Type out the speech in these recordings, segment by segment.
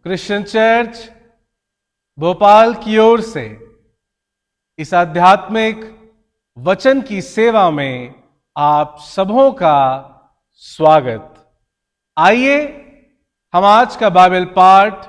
Christian church Bhopal की ओर से इस आध्यात्मिक वचन की सेवा में आप सबों का स्वागत। आइए हम आज का बाइबल पाठ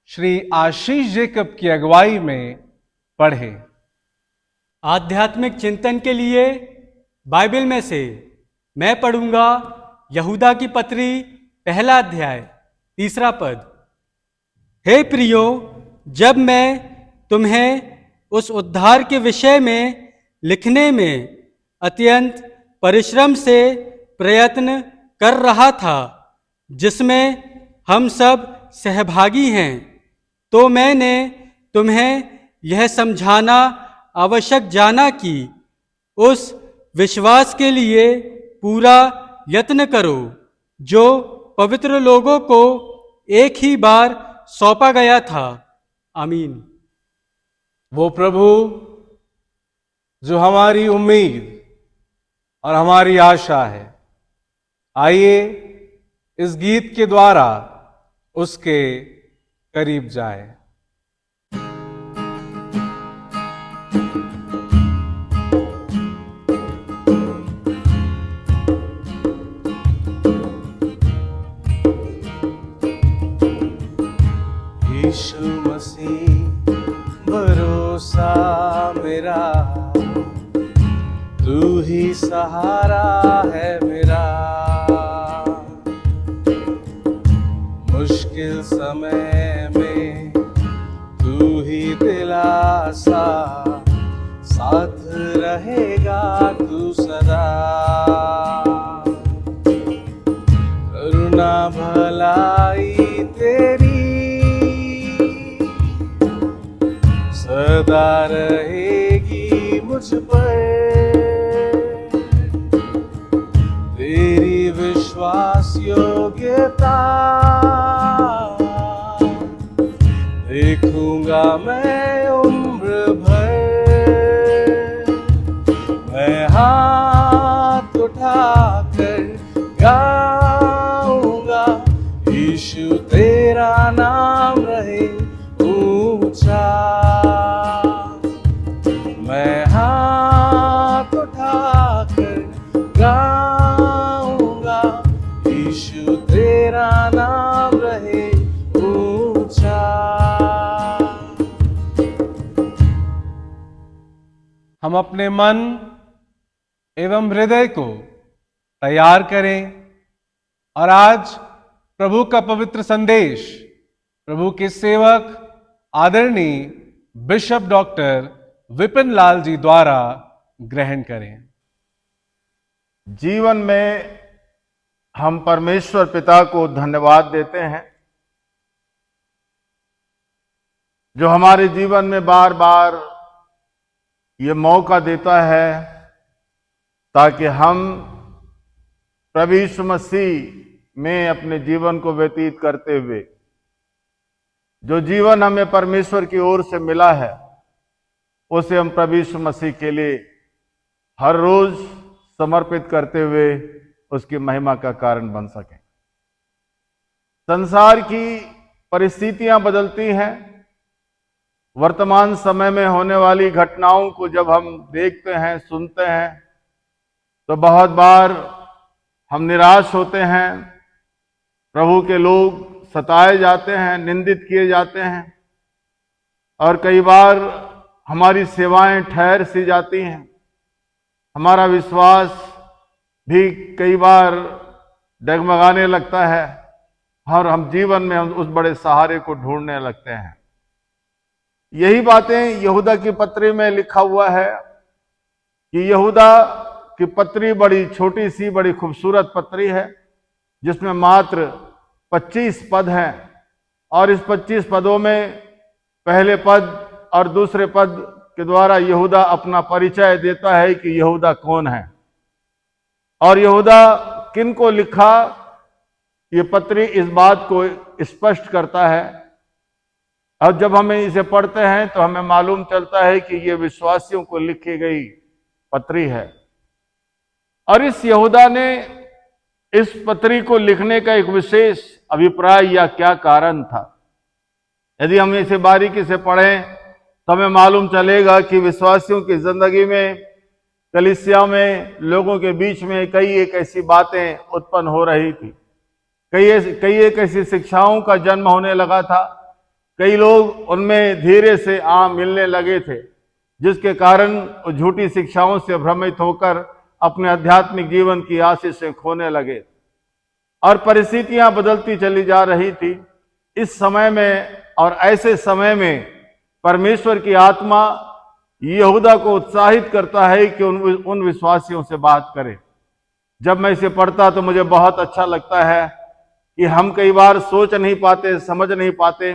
श्री आशीष जेकब की अगुवाई में पढ़ें। आध्यात्मिक चिंतन के लिए बाइबल में से मैं पढ़ूंगा यहूदा की पत्री पहला अध्याय 3 पद। हे प्रियो, जब मैं तुम्हें उस उद्धार के विषय में लिखने में अत्यंत परिश्रम से प्रयत्न कर रहा था, जिसमें हम सब सहभागी हैं, तो मैंने तुम्हें यह समझाना आवश्यक जाना कि उस विश्वास के लिए पूरा यत्न करो जो पवित्र लोगों को एक ही बार सौंपा गया था। आमीन। वो प्रभु जो हमारी उम्मीद और हमारी आशा है, आइए इस गीत के द्वारा उसके करीब जाए। यीशु मसीह भरोसा मेरा, तू ही सहारा है मेरा। मुश्किल समय में तू ही दिलासा, साथ रहेगा तू सदा। करुणा भलाई तेरी सदा रहेगी मुझ पर, तेरी विश्वास योग्यता देखूंगा मैं उम्र भर। मैं हाथ उठाकर गाऊंगा, यीशु तेरा नाम रहे ऊंचा। मैं हाथ उठाकर गाऊंगा, यीशु तेरा नाम रहे ऊंचा। हम अपने मन एवं हृदय को तैयार करें और आज प्रभु का पवित्र संदेश प्रभु के सेवक आदरणीय बिशप डॉक्टर विपिन लाल जी द्वारा ग्रहण करें। जीवन में हम परमेश्वर पिता को धन्यवाद देते हैं जो हमारे जीवन में बार बार ये मौका देता है ताकि हम प्रभु यीशु मसीह में अपने जीवन को व्यतीत करते हुए जो जीवन हमें परमेश्वर की ओर से मिला है उसे हम प्रभु यीशु मसीह के लिए हर रोज समर्पित करते हुए उसकी महिमा का कारण बन सकें। संसार की परिस्थितियां बदलती हैं। वर्तमान समय में होने वाली घटनाओं को जब हम देखते हैं, सुनते हैं, तो बहुत बार हम निराश होते हैं। प्रभु के लोग सताए जाते हैं, निंदित किए जाते हैं और कई बार हमारी सेवाएं ठहर सी जाती हैं। हमारा विश्वास भी कई बार डगमगाने लगता है और हम जीवन में हम उस बड़े सहारे को ढूंढने लगते हैं। यही बातें यहूदा की पत्री में लिखा हुआ है कि यहूदा की पत्री बड़ी छोटी सी, बड़ी खूबसूरत पत्री है जिसमें मात्र 25 पद हैं और इस 25 पदों में पहले पद और दूसरे पद के द्वारा यहूदा अपना परिचय देता है कि यहूदा कौन है और यहूदा किन को लिखा। ये पत्री इस बात को स्पष्ट करता है और जब हमें इसे पढ़ते हैं तो हमें मालूम चलता है कि ये विश्वासियों को लिखी गई पत्री है। और इस यहूदा ने इस पत्री को लिखने का एक विशेष अभिप्राय या क्या कारण था, यदि हम इसे बारीकी से पढ़ें तो हमें मालूम चलेगा कि विश्वासियों की जिंदगी में, कलीसिया में, लोगों के बीच में कई एक ऐसी बातें उत्पन्न हो रही थी। कई एक ऐसी शिक्षाओं का जन्म होने लगा था। कई लोग उनमें धीरे से मिलने लगे थे, जिसके कारण वो झूठी शिक्षाओं से भ्रमित होकर अपने आध्यात्मिक जीवन की आशीषें खोने लगे और परिस्थितियां बदलती चली जा रही थी। इस समय में और ऐसे समय में परमेश्वर की आत्मा यहूदा को उत्साहित करता है कि उन विश्वासियों से बात करे। जब मैं इसे पढ़ता तो मुझे बहुत अच्छा लगता है कि हम कई बार सोच नहीं पाते, समझ नहीं पाते,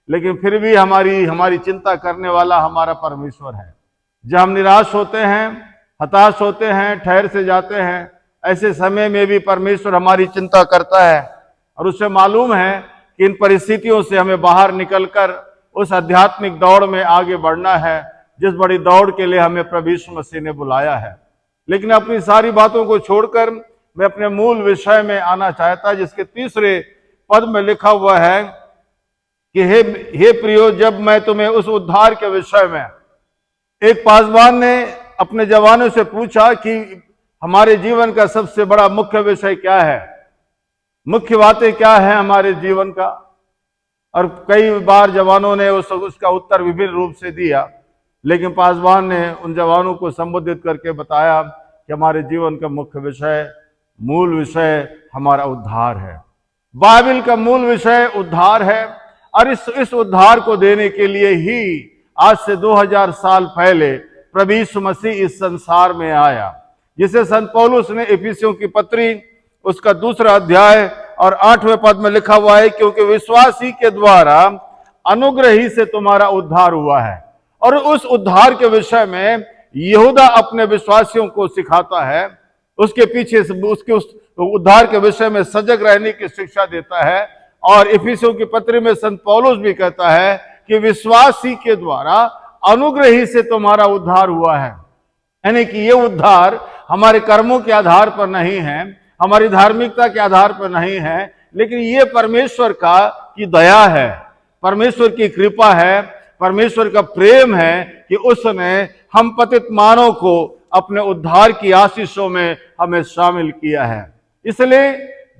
लेकिन फिर भी हमारी चिंता करने वाला हमारा परमेश्वर है। जब हम निराश होते हैं, हताश होते हैं, ठहर से जाते हैं, ऐसे समय में भी परमेश्वर हमारी चिंता करता है और उसे मालूम है कि इन परिस्थितियों से हमें बाहर निकलकर उस आध्यात्मिक दौड़ में आगे बढ़ना है जिस बड़ी दौड़ के लिए हमें प्रभु यीशु मसीह ने बुलाया है। लेकिन अपनी सारी बातों को छोड़कर मैं अपने मूल विषय में आना चाहता, जिसके तीसरे पद में लिखा हुआ है कि हे प्रियो, जब मैं तुम्हें उस उद्धार के विषय में, एक पासवान ने अपने जवानों से पूछा कि हमारे जीवन का सबसे बड़ा मुख्य विषय क्या है, मुख्य बातें क्या है हमारे जीवन का। और कई बार जवानों ने उसका उत्तर विभिन्न रूप से दिया, लेकिन पासवान ने उन जवानों को संबोधित करके बताया कि हमारे जीवन का मुख्य विषय, मूल विषय हमारा उद्धार है। बाइबल का मूल विषय उद्धार है और इस उद्धार को देने के लिए ही आज से 2000 साल पहले प्रभु यीशु मसीह इस संसार में आया, जिसे संत पौलुस ने इफिसियों की पत्री उसका 2 अध्याय और 8वें पद में लिखा हुआ है, क्योंकि विश्वास ही के द्वारा अनुग्रह ही से तुम्हारा उद्धार हुआ है। और उस उद्धार के विषय में यहूदा अपने विश्वासियों को सिखाता है, उसके पीछे उसके उस उद्धार के विषय में सजग रहने की शिक्षा देता है। और इफिसियों की पत्री में संत पौलुस भी कहता है कि विश्वास ही के द्वारा अनुग्रह ही से तुम्हारा उद्धार हुआ है। यानी कि ये उद्धार हमारे कर्मों के आधार पर नहीं है, हमारी धार्मिकता के आधार पर नहीं है, लेकिन ये परमेश्वर की दया है, परमेश्वर की कृपा है, परमेश्वर का प्रेम है कि उसने हम पतित मानव को अपने उद्धार की आशीषों में हमें शामिल किया है। इसलिए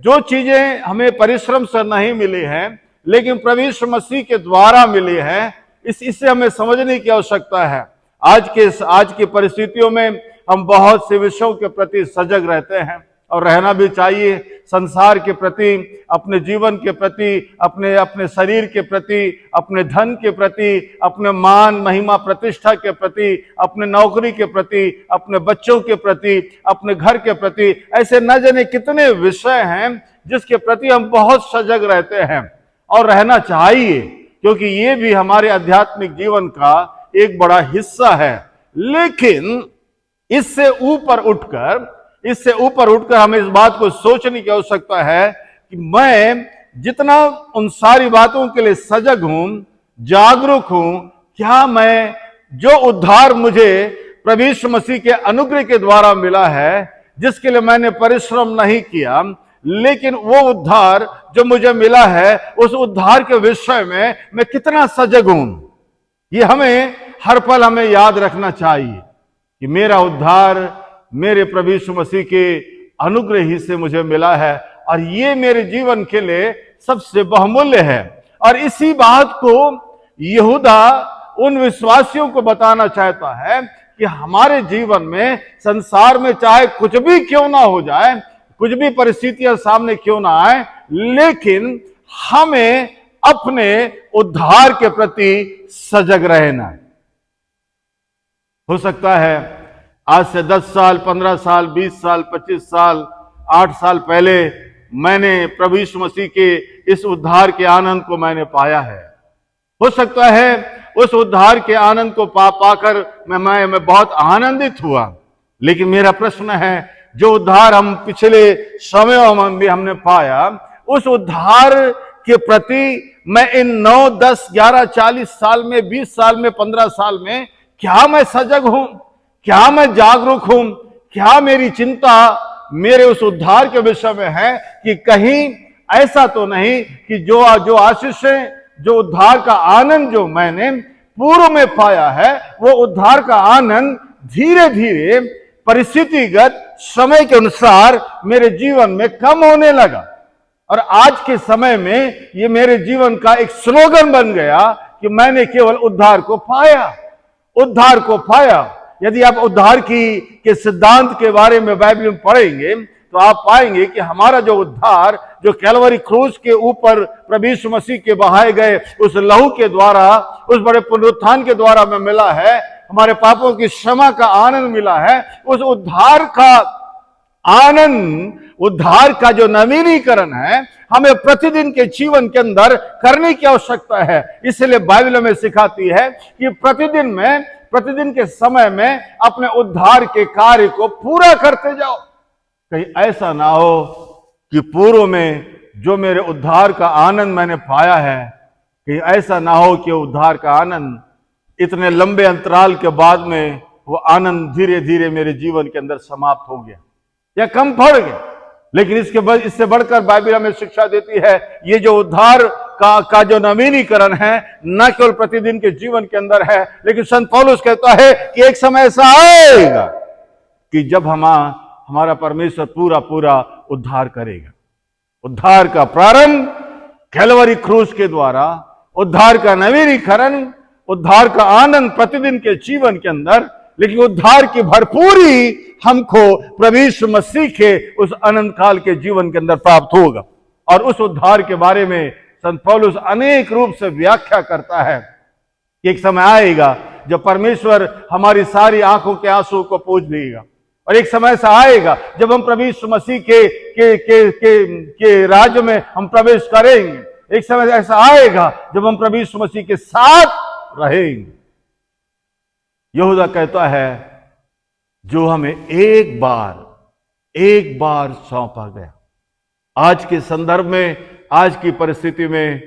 जो चीजें हमें परिश्रम से नहीं मिली हैं, लेकिन प्रभु यीशु मसीह के द्वारा मिली हैं, इससे हमें समझने की आवश्यकता है। आज की परिस्थितियों में हम बहुत से विषयों के प्रति सजग रहते हैं और रहना भी चाहिए। संसार के प्रति, अपने जीवन के प्रति, अपने शरीर के प्रति, अपने धन के प्रति, अपने मान महिमा प्रतिष्ठा के प्रति, अपने नौकरी के प्रति, अपने बच्चों के प्रति, अपने घर के प्रति, ऐसे न जाने कितने विषय हैं जिसके प्रति हम बहुत सजग रहते हैं और रहना चाहिए, क्योंकि ये भी हमारे आध्यात्मिक जीवन का एक बड़ा हिस्सा है। लेकिन इससे ऊपर उठकर हमें इस बात को सोचने की आवश्यकता है कि मैं जितना उन सारी बातों के लिए सजग हूं, जागरूक हूं, क्या मैं जो उद्धार मुझे प्रभु यीशु मसीह के अनुग्रह के द्वारा मिला है, जिसके लिए मैंने परिश्रम नहीं किया, लेकिन वो उद्धार जो मुझे मिला है, उस उद्धार के विषय में मैं कितना सजग हूं, ये हमें हर पल हमें याद रखना चाहिए कि मेरा उद्धार मेरे प्रभु यीशु मसीह के अनुग्रह ही से मुझे मिला है और ये मेरे जीवन के लिए सबसे बहुमूल्य है। और इसी बात को यहूदा उन विश्वासियों को बताना चाहता है कि हमारे जीवन में, संसार में चाहे कुछ भी क्यों ना हो जाए, कुछ भी परिस्थितियां सामने क्यों ना आए, लेकिन हमें अपने उद्धार के प्रति सजग रहना है। हो सकता है आज से 10 साल, 15 साल, 20 साल, 25 साल, 8 साल पहले मैंने प्रभु यीशु मसीह के इस उद्धार के आनंद को मैंने पाया है। हो सकता है उस उद्धार के आनंद को पाकर मैं बहुत आनंदित हुआ, लेकिन मेरा प्रश्न है, जो उद्धार हम पिछले समयों में भी हमने पाया, उस उद्धार के प्रति मैं इन 9, 10, 11, 40 साल में, 20 साल में, 15 साल में क्या मैं सजग हूं, क्या मैं जागरूक हूं, क्या मेरी चिंता मेरे उस उद्धार के विषय में है कि कहीं ऐसा तो नहीं कि जो आशीषें जो उद्धार का आनंद जो मैंने पूर्व में पाया है, वो उद्धार का आनंद धीरे धीरे परिस्थितिगत समय के अनुसार मेरे जीवन में कम होने लगा। और आज के समय में ये मेरे जीवन का एक स्लोगन बन गया कि मैंने केवल उद्धार को पाया, उद्धार को पाया। यदि आप उद्धार के सिद्धांत के बारे में बाइबल में पढ़ेंगे तो आप पाएंगे कि हमारा जो उद्धार जो कैलवरी क्रूस के ऊपर प्रभु यीशु मसीह के बहाए गए उस लहू के द्वारा, उस बड़े पुनरुत्थान के द्वारा में मिला है, हमारे पापों की क्षमा का आनंद मिला है। उस उद्धार का आनंद, उद्धार का जो नवीनीकरण है, हमें प्रतिदिन के जीवन के अंदर करने की आवश्यकता है। इसलिए बाइबल में सिखाती है कि प्रतिदिन के समय में अपने उद्धार के कार्य को पूरा करते जाओ। कहीं ऐसा ना हो कि पूर्व में जो मेरे उद्धार का आनंद मैंने पाया है, कहीं ऐसा ना हो कि उद्धार का आनंद इतने लंबे अंतराल के बाद में वो आनंद धीरे धीरे मेरे जीवन के अंदर समाप्त हो गया या कम पड़ गया। लेकिन इससे बढ़कर बाइबल हमें शिक्षा देती है, ये जो उद्धार का जो नवीनीकरण है न केवल प्रतिदिन के जीवन के अंदर है, लेकिन संत पौलुस कहता है कि एक समय ऐसा आएगा कि जब हमारा परमेश्वर पूरा उद्धार करेगा। उद्धार का प्रारंभ कैलवरी क्रूस के द्वारा, उद्धार का नवीनीकरण, उद्धार का आनंद प्रतिदिन के जीवन के अंदर, लेकिन उद्धार की भरपूरी हमको प्रभु यीशु मसीह के उस अनंत काल के जीवन के अंदर प्राप्त होगा। और उस उद्धार के बारे में संत पौलुस अनेक रूप से व्याख्या करता है कि एक समय आएगा जब परमेश्वर हमारी सारी आंखों के आंसू को पोंछ देगा, और एक समय ऐसा आएगा जब हम प्रभु यीशु मसीह के राज्य में हम प्रवेश करेंगे। एक समय ऐसा आएगा जब हम प्रभु यीशु मसीह के साथ रहेंगे। यहूदा कहता है जो हमें एक बार सौंपा गया। आज के संदर्भ में, आज की परिस्थिति में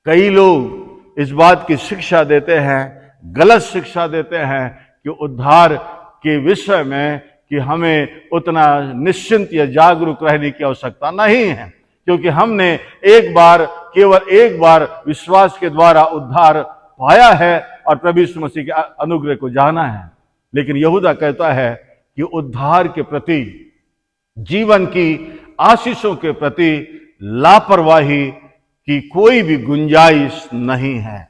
कई लोग इस बात की शिक्षा देते हैं, गलत शिक्षा देते हैं कि उद्धार के विषय में कि हमें उतना निश्चिंत या जागरूक रहने की आवश्यकता नहीं है, क्योंकि हमने केवल एक बार विश्वास के द्वारा उद्धार पाया है और प्रभु यीशु मसीह के अनुग्रह को जाना है। लेकिन यहूदा कहता है कि उद्धार के प्रति, जीवन की आशीषों के प्रति लापरवाही की कोई भी गुंजाइश नहीं है।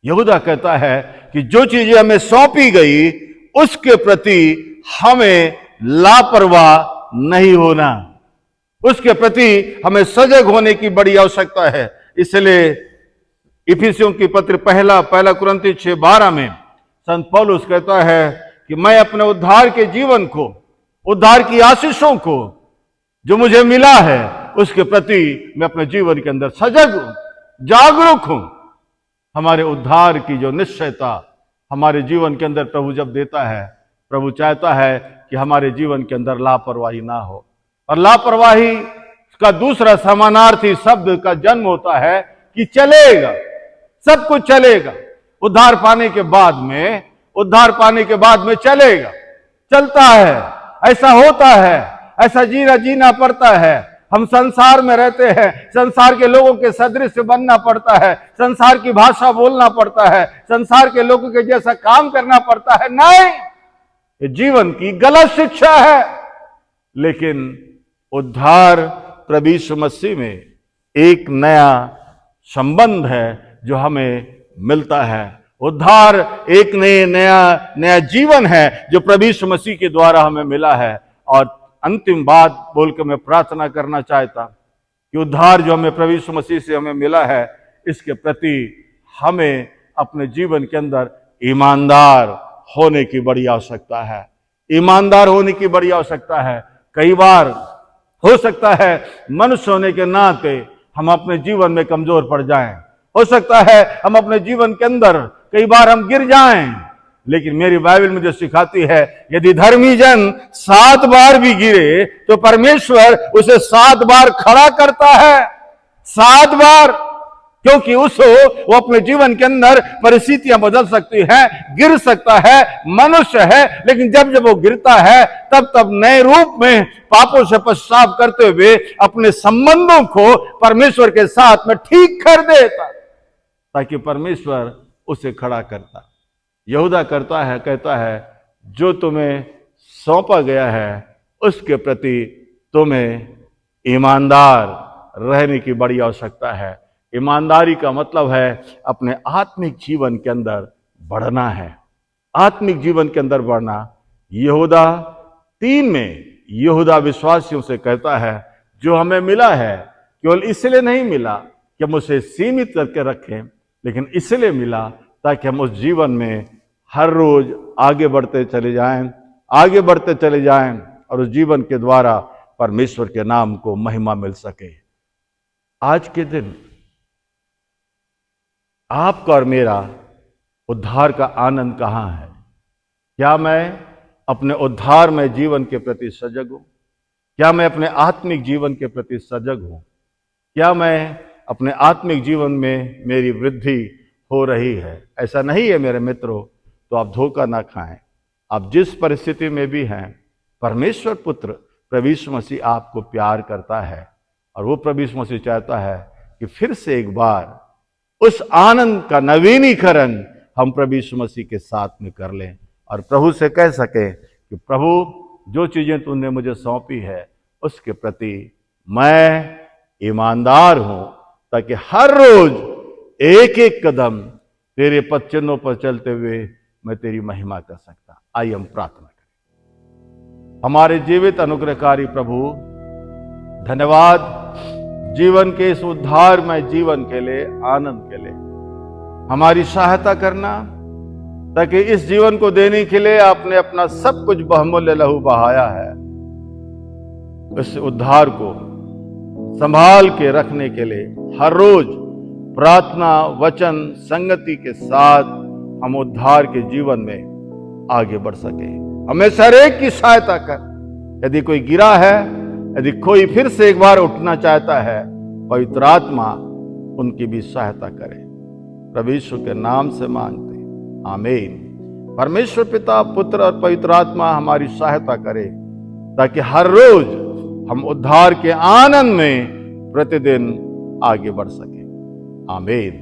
यहूदा कहता है कि जो चीजें हमें सौंपी गई उसके प्रति हमें लापरवाह नहीं होना, उसके प्रति हमें सजग होने की बड़ी आवश्यकता है। इसलिए इफिसियों की पत्र पहला कुरिन्थियों 6:12 में संत पौलुस कहता है कि मैं अपने उद्धार के जीवन को, उद्धार की आशीषों को जो मुझे मिला है, उसके प्रति मैं अपने जीवन के अंदर सजग हूं, जागरूक हूं। हमारे उद्धार की जो निश्चयता हमारे जीवन के अंदर प्रभु जब देता है, प्रभु चाहता है कि हमारे जीवन के अंदर लापरवाही ना हो। और लापरवाही का दूसरा समानार्थी शब्द का जन्म होता है कि चलेगा, सब कुछ चलेगा। उद्धार पाने के बाद में चलेगा, चलता है, ऐसा होता है, ऐसा जीना पड़ता है। हम संसार में रहते हैं, संसार के लोगों के सदृश बनना पड़ता है, संसार की भाषा बोलना पड़ता है, संसार के लोगों के जैसा काम करना पड़ता है। नहीं, ये जीवन की गलत शिक्षा है। लेकिन उद्धार प्रभु यीशु मसीह में एक नया संबंध है जो हमें मिलता है। उद्धार एक नया जीवन है जो प्रभु यीशु मसीह के द्वारा हमें मिला है। और अंतिम बात बोलकर मैं प्रार्थना करना चाहता कि उद्धार जो हमें प्रभु यीशु मसीह से हमें मिला है, इसके प्रति हमें अपने जीवन के अंदर ईमानदार होने की बड़ी आवश्यकता है। ईमानदार होने की बड़ी आवश्यकता है। कई बार हो सकता है मनुष्य होने के नाते हम अपने जीवन में कमजोर पड़ जाएं, हो सकता है हम अपने जीवन के अंदर कई बार हम गिर जाएं, लेकिन मेरी बाइबल मुझे सिखाती है यदि धर्मी जन 7 बार भी गिरे तो परमेश्वर उसे 7 बार खड़ा करता है। 7 बार, क्योंकि वो अपने जीवन के अंदर परिस्थितियां बदल सकती है, गिर सकता है, मनुष्य है, लेकिन जब वो गिरता है तब नए रूप में पापों से पश्चाताप करते हुए अपने संबंधों को परमेश्वर के साथ में ठीक कर देता। ताकि परमेश्वर उसे खड़ा करता। यहूदा कहता है जो तुम्हें सौंपा गया है उसके प्रति तुम्हें ईमानदार रहने की बड़ी आवश्यकता है। ईमानदारी का मतलब है अपने आत्मिक जीवन के अंदर बढ़ना है, आत्मिक जीवन के अंदर बढ़ना। यहूदा 3 में यहूदा विश्वासियों से कहता है जो हमें मिला है केवल इसलिए नहीं मिला कि हम उसे सीमित करके रखें, लेकिन इसलिए मिला ताकि हम उस जीवन में हर रोज आगे बढ़ते चले जाएं और उस जीवन के द्वारा परमेश्वर के नाम को महिमा मिल सके। आज के दिन आपका और मेरा उद्धार का आनंद कहाँ है? क्या मैं अपने उद्धार में जीवन के प्रति सजग हूं? क्या मैं अपने आत्मिक जीवन के प्रति सजग हूं? क्या मैं अपने आत्मिक जीवन में मेरी वृद्धि हो रही है? ऐसा नहीं है मेरे मित्रों, तो आप धोखा ना खाएं। आप जिस परिस्थिति में भी हैं, परमेश्वर पुत्र प्रभु यीशु मसीह आपको प्यार करता है और वो प्रभु यीशु मसीह चाहता है कि फिर से एक बार उस आनंद का नवीनीकरण हम प्रभु यीशु मसीह के साथ में कर लें और प्रभु से कह सके कि प्रभु जो चीजें तूने मुझे सौंपी है उसके प्रति मैं ईमानदार हूं, ताकि हर रोज एक एक कदम तेरे पद चिन्हों पर चलते हुए मैं तेरी महिमा कर सकता। आइए हम प्रार्थना करें। हमारे जीवित अनुग्रहकारी प्रभु, धन्यवाद जीवन के इस उद्धार में जीवन के लिए, आनंद के लिए हमारी सहायता करना, ताकि इस जीवन को देने के लिए आपने अपना सब कुछ बहुमूल्य लहू बहाया है। इस उद्धार को संभाल के रखने के लिए हर रोज प्रार्थना, वचन, संगति के साथ हम उद्धार के जीवन में आगे बढ़ सके। हमेशा हर एक की सहायता कर। यदि कोई गिरा है, यदि कोई फिर से एक बार उठना चाहता है, पवित्र आत्मा उनकी भी सहायता करे। प्रभु यीशु के नाम से मांगते, आमीन। परमेश्वर पिता, पुत्र और पवित्र आत्मा हमारी सहायता करे, ताकि हर रोज हम उद्धार के आनंद में प्रतिदिन आगे बढ़ सके। आमीन।